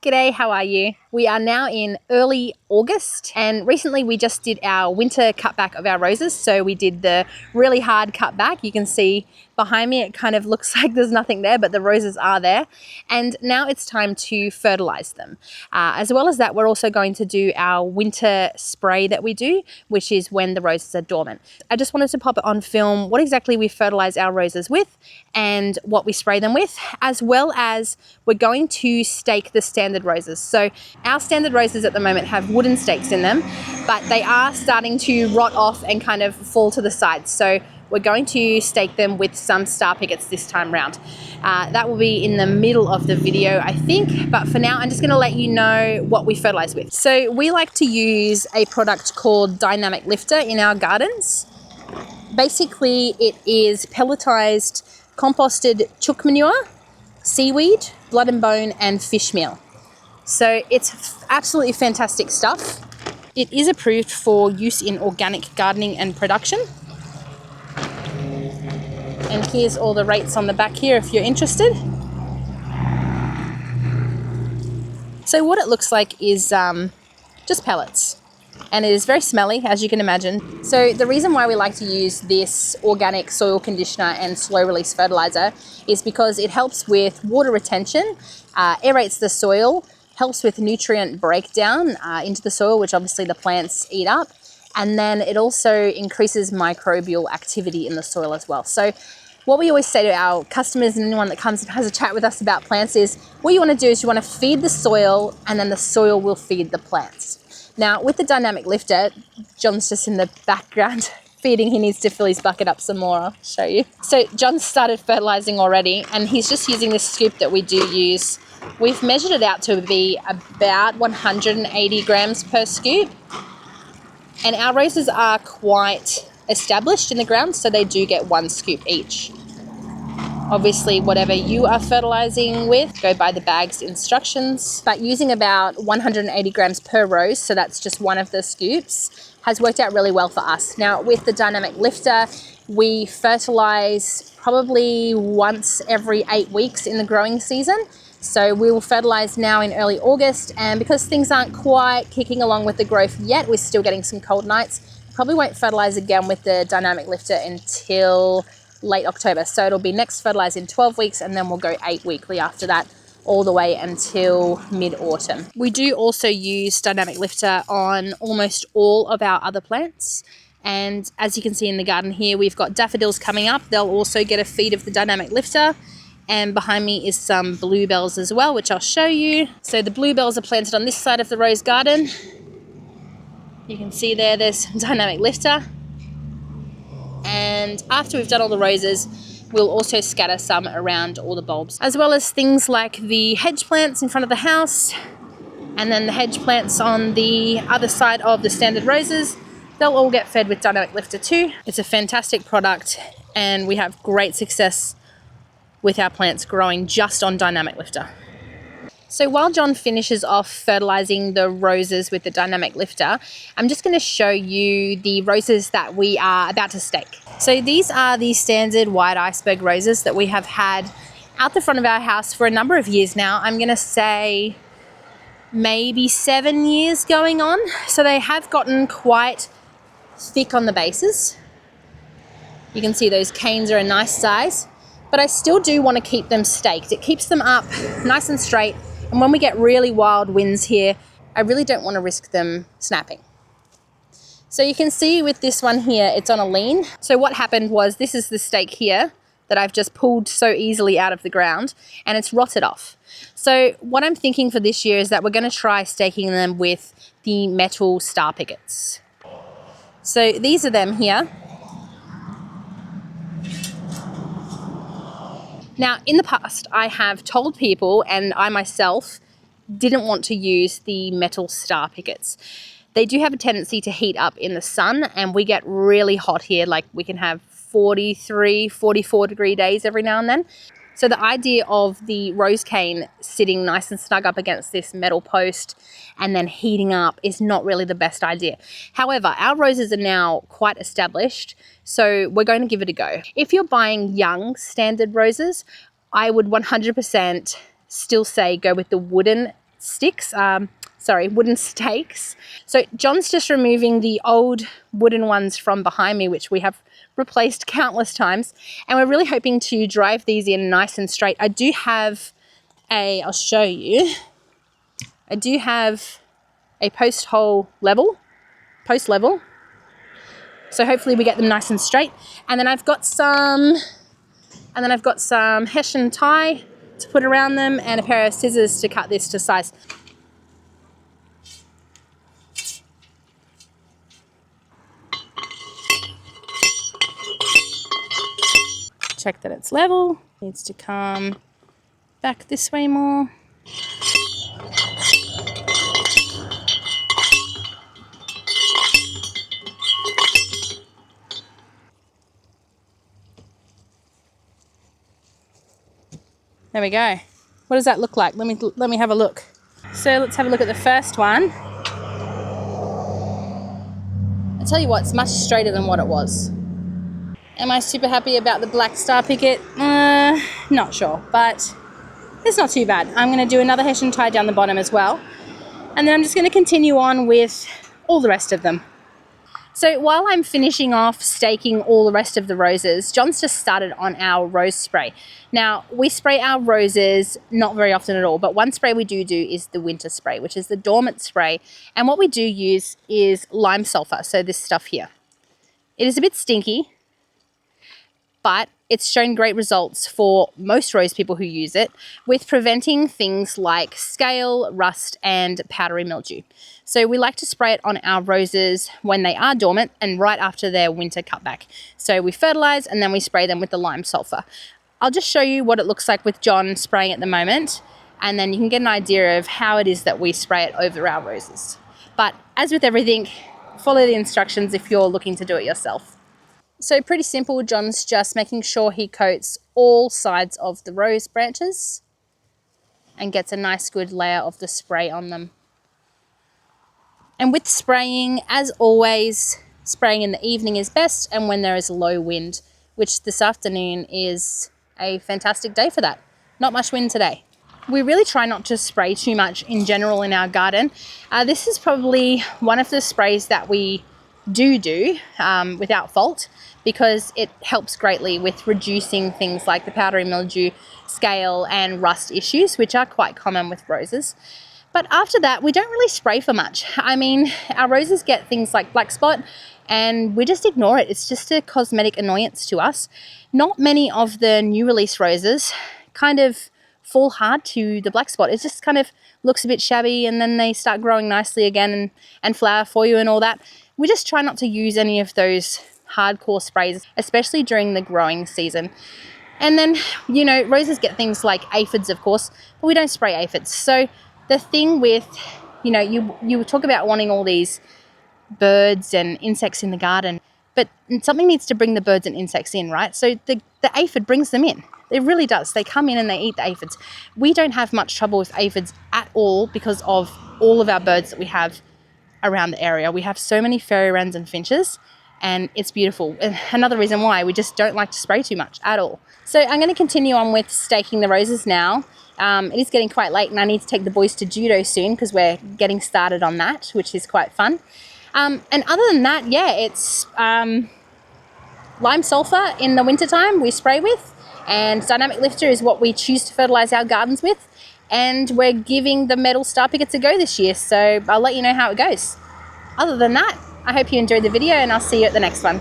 G'day, how are you? We are now in early August, and recently we just did our winter cutback of our roses. So we did the really hard cutback. You can see behind me it kind of looks like there's nothing there, but the roses are there. And now it's time to fertilize them. As well as that, we're also going to do our winter spray that we do, which is when the roses are dormant. I just wanted to pop it on film what exactly we fertilize our roses with and what we spray them with, as well as we're going to stake the standard roses. So our standard roses at the moment have wooden stakes in them, but they are starting to rot off and kind of fall to the sides. So we're going to stake them with some star pickets this time round. That will be in the middle of the video, I think, but for now I'm just going to let you know what we fertilize with. So we like to use a product called Dynamic Lifter in our gardens. Basically it is pelletized composted chook manure, seaweed, blood and bone, and fish meal. So it's absolutely fantastic stuff. It is approved for use in organic gardening and production. And here's all the rates on the back here if you're interested. So what it looks like is just pellets. And it is very smelly, as you can imagine. So the reason why we like to use this organic soil conditioner and slow release fertilizer is because it helps with water retention, aerates the soil, helps with nutrient breakdown into the soil, which obviously the plants eat up. And then it also increases microbial activity in the soil as well. So what we always say to our customers and anyone that comes and has a chat with us about plants is what you want to do is you want to feed the soil, and then the soil will feed the plants. Now, with the Dynamic Lifter, John's just in the background feeding. He needs to fill his bucket up some more. I'll show you. So John started fertilizing already, and he's just using this scoop that we do use. We've measured it out to be about 180 grams per scoop. And our roses are quite established in the ground, so they do get one scoop each. Obviously, whatever you are fertilizing with, go by the bag's instructions. But using about 180 grams per rose, so that's just one of the scoops, has worked out really well for us. Now, with the Dynamic Lifter, we fertilize probably once every 8 weeks in the growing season. So we will fertilize now in early August, and because things aren't quite kicking along with the growth yet, we're still getting some cold nights, probably won't fertilize again with the Dynamic Lifter until late October. So it'll be next fertilized in 12 weeks, and then we'll go 8 weekly after that, all the way until mid-autumn. We do also use Dynamic Lifter on almost all of our other plants. And as you can see in the garden here, we've got daffodils coming up. They'll also get a feed of the Dynamic Lifter. And behind me is some bluebells as well, which I'll show you. So the bluebells are planted on this side of the rose garden. You can see there's Dynamic Lifter. And after we've done all the roses, we'll also scatter some around all the bulbs, as well as things like the hedge plants in front of the house, and then the hedge plants on the other side of the standard roses. They'll all get fed with Dynamic Lifter too. It's a fantastic product, and we have great success with our plants growing just on Dynamic Lifter. So while John finishes off fertilizing the roses with the Dynamic Lifter, I'm just going to show you the roses that we are about to stake. So these are the standard white iceberg roses that we have had out the front of our house for a number of years now. I'm going to say maybe 7 years going on. So they have gotten quite thick on the bases. You can see those canes are a nice size, but I still do want to keep them staked. It keeps them up nice and straight. And when we get really wild winds here, I really don't want to risk them snapping. So you can see with this one here, it's on a lean. So what happened was, this is the stake here that I've just pulled so easily out of the ground, and it's rotted off. So what I'm thinking for this year is that we're going to try staking them with the metal star pickets. So these are them here. Now, in the past, I have told people, and I myself didn't want to use the metal star pickets. They do have a tendency to heat up in the sun, and we get really hot here. Like, we can have 43, 44 degree days every now and then. So the idea of the rose cane sitting nice and snug up against this metal post and then heating up is not really the best idea. However, our roses are now quite established, so we're going to give it a go. If you're buying young standard roses, I would 100% still say go with the wooden sticks, wooden stakes. So John's just removing the old wooden ones from behind me, which we have replaced countless times. And we're really hoping to drive these in nice and straight. I do have I'll show you. I do have a post level. So hopefully we get them nice and straight. And then I've got some Hessian tie to put around them and a pair of scissors to cut this to size. Check that it's level. Needs to come back this way more. There we go. What does that look like? Let me have a look. So let's have a look at the first one. I tell you what, it's much straighter than what it was. Am I super happy about the black star picket? Not sure, but it's not too bad. I'm going to do another Hessian tie down the bottom as well. And then I'm just going to continue on with all the rest of them. So while I'm finishing off staking all the rest of the roses, John's just started on our rose spray. Now, we spray our roses not very often at all, but one spray we do is the winter spray, which is the dormant spray. And what we do use is lime sulfur, so this stuff here. It is a bit stinky, but it's shown great results for most rose people who use it with preventing things like scale, rust, and powdery mildew. So we like to spray it on our roses when they are dormant and right after their winter cutback. So we fertilize and then we spray them with the lime sulfur. I'll just show you what it looks like with John spraying at the moment, and then you can get an idea of how it is that we spray it over our roses. But as with everything, follow the instructions if you're looking to do it yourself. So pretty simple. John's just making sure he coats all sides of the rose branches and gets a nice good layer of the spray on them. And with spraying, as always, spraying in the evening is best and when there is low wind, which this afternoon is a fantastic day for that. Not much wind today. We really try not to spray too much in general in our garden. This is probably one of the sprays that we do without fault, because it helps greatly with reducing things like the powdery mildew, scale and rust issues, which are quite common with roses. But after that, we don't really spray for much. I mean, our roses get things like black spot and we just ignore it. It's just a cosmetic annoyance to us. Not many of the new release roses kind of fall hard to the black spot. It just kind of looks a bit shabby and then they start growing nicely again and flower for you and all that. We just try not to use any of those hardcore sprays, especially during the growing season. And then, you know, roses get things like aphids, of course, but we don't spray aphids. So the thing with, you know, you talk about wanting all these birds and insects in the garden, but something needs to bring the birds and insects in, right? So the aphid brings them in. It really does. They come in and they eat the aphids. We don't have much trouble with aphids at all because of all of our birds that we have around the area. We have so many fairy wrens and finches, and it's beautiful. And another reason why we just don't like to spray too much at all. So I'm going to continue on with staking the roses now. It is getting quite late and I need to take the boys to judo soon because we're getting started on that, which is quite fun. And other than that, yeah, it's lime sulfur in the wintertime we spray with, and dynamic lifter is what we choose to fertilize our gardens with. And we're giving the metal star pickets a go this year, so I'll let you know how it goes. Other than that, I hope you enjoyed the video and I'll see you at the next one.